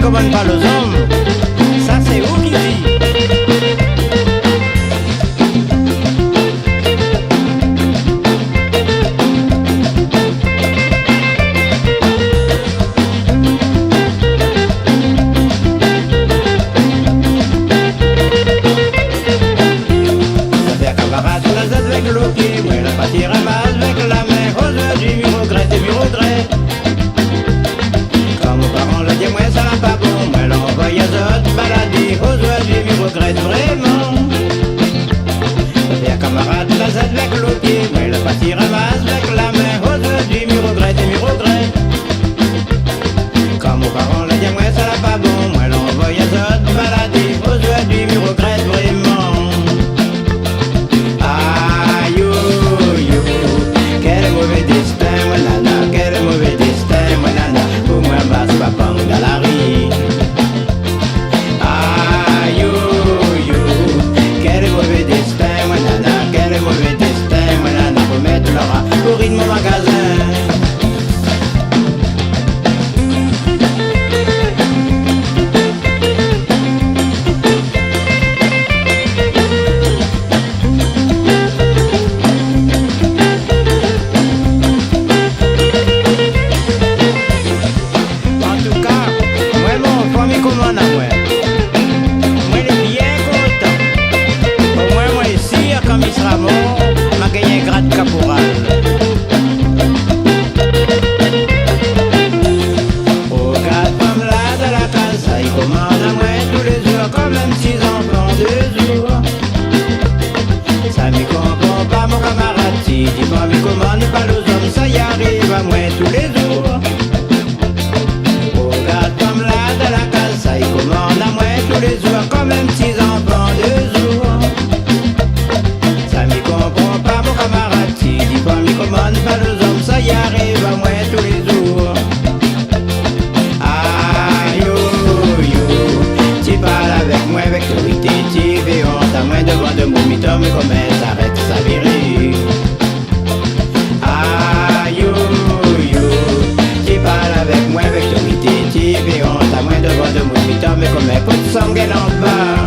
commande pas aux hommes, ça c'est vous qui dit. Avec le pied, moi la partie ramasse avec la main. Aujourd'hui, m'y regrette. Quand mon parent l'a dit, moi ça va pas bon, moi l'envoie à d'autres balader. Aujourd'hui, m'y regrette vraiment. Faire camarade la Z avec le pied, moi la partie ramasse avec la main. Aujourd'hui, m'y regrette. Quand mon parent l'a dit, moi ça va pas bon, moi l'envoie à d'autres balader. Aujourd'hui, m'y regrette vraiment. M'a gagné grade caporal. Au quatre femmes là de la case, ça y commande à moi tous les jours, comme un petit enfant de jour. Ça m'y comprend pas mon camarade, si dis pas m'y commande pas aux hommes, ça y arrive à moi tous les jours. Au quatre femmes là de la case, ça y commande à moi tous les jours, comme un petit enfant de jour. Commande pas aux hommes, ça y arrive à moi tous les jours. Aïe, yo, tu parles avec moi avec autorité, tu fais honte à moi devant de mon mytho, mais comment t'arrêtes sa virée. Aïe, yo, tu parles avec moi avec autorité, tu fais honte à moi devant de mon mytho, mais comment pas de sang en bas.